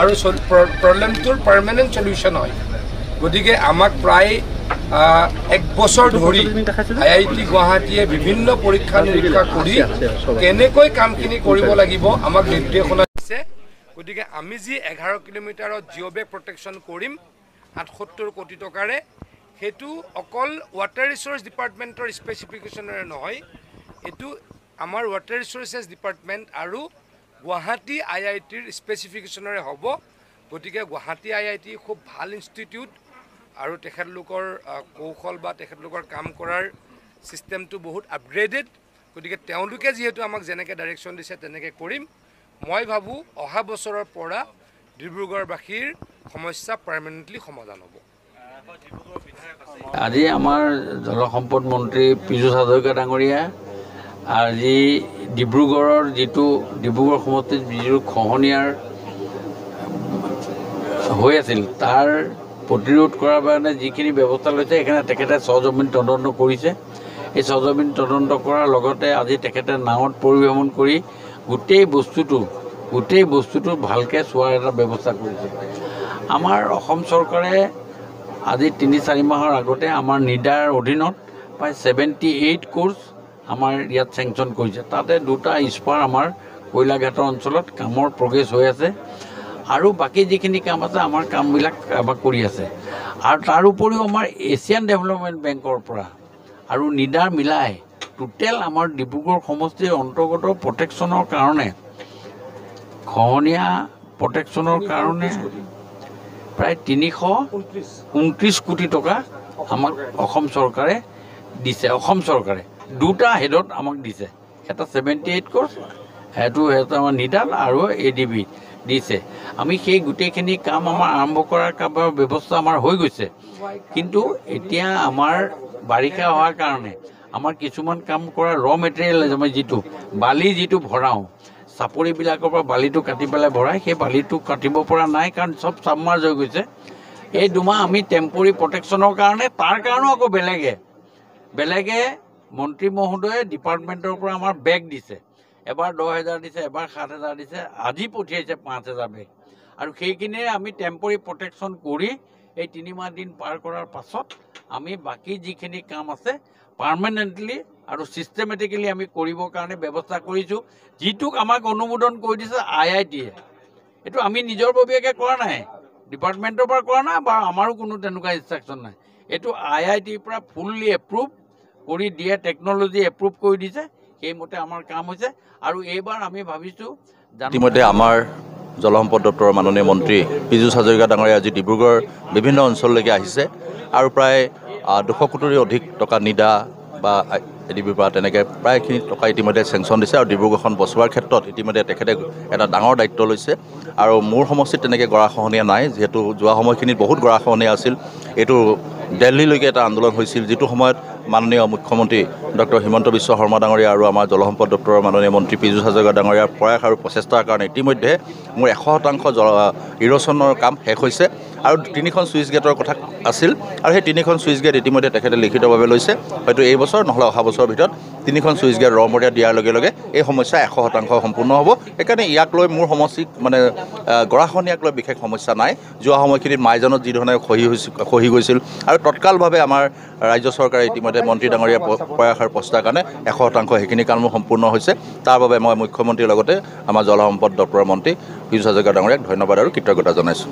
আৰু প্ৰব্লেমটোৰ permanent solution হয় গতিকে আমাক প্ৰায় 1 বছৰ ধৰি IIT গুৱাহাটীয়ে বিভিন্ন পৰীক্ষা নিৰীক্ষা কৰি কেনেকৈ কামখিনি কৰিব লাগিব আমাক নিৰ্দেশনা দিছে গতিকে আমি যি 11 কিলোমিটাৰত জিঅ'বেগ প্ৰটেকশ্যন কৰিম 78 কোটি টকাৰে হেতু অকল ওয়াটাৰ ৰিসোৰ্স ডিপাৰ্টমেন্টৰ স্পেসিফিকেশনৰে নহয় এটু আমাৰ ওয়াটাৰ ৰিসোৰ্সেস ডিপাৰ্টমেন্ট আৰু গুৱাহাটী IITৰ স্পেসিফিকেশনৰে হ'ব গতিকে গুৱাহাটী IIT খুব ভাল ইনষ্টিটিউট আৰু তেখেতলোকৰ কৌশল বা তেখেতলোকৰ কাম কৰাৰ সিস্টেমটো বহুত আপগ্ৰেডেড গতিকে তেওঁলোকে যেহেতু আমাক যেনেকৈ ডাইৰেকশন দিছে তেনেকৈ কৰিম মই ভাবো অহা বছৰৰ পৰা ডিব্ৰুগড়বাসীৰ সমস্যা পাৰ্মানেন্টলি সমাধান হ'ব আজি আমাৰ জলসম্পদ মন্ত্ৰী পীযুষ হাজৰিকা ডাঙৰীয়া আজি ডিব্ৰুগড়ৰ যিটো ডিব্ৰুগড় সমষ্টিত যিটো খহনীয়াৰ হৈ আছিল তাৰ প্ৰতিৰোধ কৰাৰ কাৰণে যিখিনি ব্যৱস্থা লৈছে সেইকাৰণে তেখেতে সজমিন তদন্ত কৰিছে এই সজমিন তদন্ত কৰাৰ লগতে আজি তেখেতে নাৱত পৰিভ্ৰমণ কৰি গোটেই বস্তুটো ভালকৈ চোৱাৰ এটা ব্যৱস্থা কৰিছে আমাৰ অসম চৰকাৰে আজি 3-4 মাহৰ আগতে আমাৰ নিডাৰ অধীনত প্ৰায় 78 কোৰ্চ আমাৰ ইয়াত চেংচন কৰিছে তাতে দুটা স্পাৰ আমাৰ কৈলাঘাটৰ অঞ্চলত কামৰ প্ৰগ্ৰেছ হৈ আছে আৰু বাকি যিখিনি কাম আছে আমাৰ কামবিলাক আমাৰ কৰি আছে আৰু তাৰ উপৰিও আমাৰ এছিয়ান ডেভেলপমেণ্ট বেংকৰ পৰা আৰু নিডাৰ মিলাই টোটেল আমাৰ ডিব্ৰুগড় সমষ্টিৰ অন্তৰ্গত প্ৰটেকশ্যনৰ কাৰণে খহনীয়া প্ৰটেকশ্যনৰ কাৰণে প্ৰায় 329 কোটি টকা আমাক অসম চৰকাৰে দিছে অসম চৰকাৰে দুটা হেডত আমাক দিছে এটা 78 কোৰ্চ হেতু আমাৰ নিডাল আৰু ADB দিছে আমি সেই গুটেখিনি কাম আমাৰ আৰম্ভ কৰাৰ ব্যৱস্থা আমাৰ হৈ গৈছে কিন্তু এতিয়া আমাৰ বাৰিষা হোৱাৰ কাৰণে আমাৰ কিছুমান কাম কৰা ৰ মেটেৰিয়েল আমি যিটো বালি যিটো ভৰাও চাপৰিবিলাকৰ পৰা বালিটো কাটি পেলাই ভৰাই সেই বালিটো কাটিব পৰা নাই কাৰণ সব সাবমাৰ্জ হৈ গৈছে এই দুমাহ আমি টেম্পৰি প্ৰটেকশ্যনৰ কাৰণে তাৰ কাৰণেও আকৌ বেলেগে মন্ত্ৰী মহোদয়ে ডিপাৰ্টমেণ্টৰ পৰা আমাৰ বেগ দিছে এবাৰ 10,000 দিছে এবাৰ 7,000 দিছে আজি পঠিয়াইছে 5,000 বেগ আৰু সেইখিনিৰে আমি টেম্পৰি প্ৰটেকশ্যন কৰি এই 3 মাহ দিন পাৰ কৰাৰ পাছত আমি বাকি যিখিনি কাম আছে পাৰ্মানেন্টলি আৰু সিস্টেমেটিক্যালি আমি কৰিবৰ কাৰণে ব্যৱস্থা কৰিছো যিটোক আমাক অনুমোদন কৰি দিছে IIT এটো আমি নিজৰ ববিয়াকে কৰা নাই ডিপাৰ্টমেন্টৰ পৰা কৰা নাই বা আমাৰো কোনো তেনেকুৱা ইনষ্ট্ৰাকচন নাই এটো IIT পৰা ফুললি এপ্ৰুভ কৰি দিয়ে টেকনলজি এপ্ৰুভ কৰি দিছে সেইমতে আমাৰ কাম হৈছে আৰু এইবাৰ আমি ভাবিছো ইতিমধ্যে আমাৰ জলসম্পদ দপ্তৰৰ মাননীয় মন্ত্ৰী পীযুষ হাজৰিকা ডাঙৰীয়া আজি ডিব্ৰুগড় বিভিন্ন অঞ্চললৈকে আহিছে আৰু প্ৰায় 200 কোটিৰ অধিক টকা নিডা বা ADBৰ পৰা তেনেকৈ প্ৰায়খিনি টকা ইতিমধ্যে চেংচন দিছে আৰু ডিব্ৰুগড়খন বচোৱাৰ ক্ষেত্ৰত ইতিমধ্যে তেখেতে এটা ডাঙৰ দায়িত্ব লৈছে আৰু মোৰ সমষ্টিত তেনেকৈ গৰাখহনীয়া নাই যিহেতু যোৱা সময়খিনিত বহুত গৰাখহনীয়া আছিল এইটো দিল্লীলৈকে এটা আন্দোলন হৈছিল যিটো সময়ত মাননীয় মুখ্যমন্ত্ৰী ডক্টৰ হিমন্ত বিশ্ব শৰ্মা ডাঙৰীয়া আৰু আমাৰ জলসম্পদ দপ্তৰৰ মাননীয় মন্ত্ৰী পীযুষ হাজৰিকা ডাঙৰীয়াৰ প্ৰয়াস আৰু প্ৰচেষ্টাৰ কাৰণে ইতিমধ্যে মোৰ 100% ইৰোশ্যনৰ কাম শেষ হৈছে আৰু 3খন সুইচ গেটৰ কথা আছিল আৰু সেই 3খন সুইচ গেট ইতিমধ্যে তেখেতে লিখিতভাৱে লৈছে হয়তো এই বছৰ নহলে অহা বছৰৰ ভিতৰত 3খন সুইচ গেট ৰমৰীয়া দিয়াৰ লগে লগে এই সমস্যা 100% সম্পূৰ্ণ হ'ব সেইকাৰণে ইয়াক লৈ মোৰ সমষ্টিক মানে গৰাখহনীয়াক লৈ বিশেষ সমস্যা নাই যোৱা সময়খিনিত মাইজানত যি ধৰণে খহি গৈছিল আৰু তৎকালভাৱে আমাৰ ৰাজ্য চৰকাৰে ইতিমধ্যে মন্ত্ৰী ডাঙৰীয়া প্ৰয়াস আৰু প্ৰচেষ্টাৰ কাৰণে 100% সেইখিনি কাম সম্পূৰ্ণ হৈছে তাৰ বাবে মই মুখ্যমন্ত্ৰীৰ লগতে আমাৰ জলসম্পদ দপ্তৰৰ মন্ত্ৰী পীযুষ হাজৰিকা ডাঙৰীয়াক ধন্যবাদ আৰু কৃতজ্ঞতা জনাইছোঁ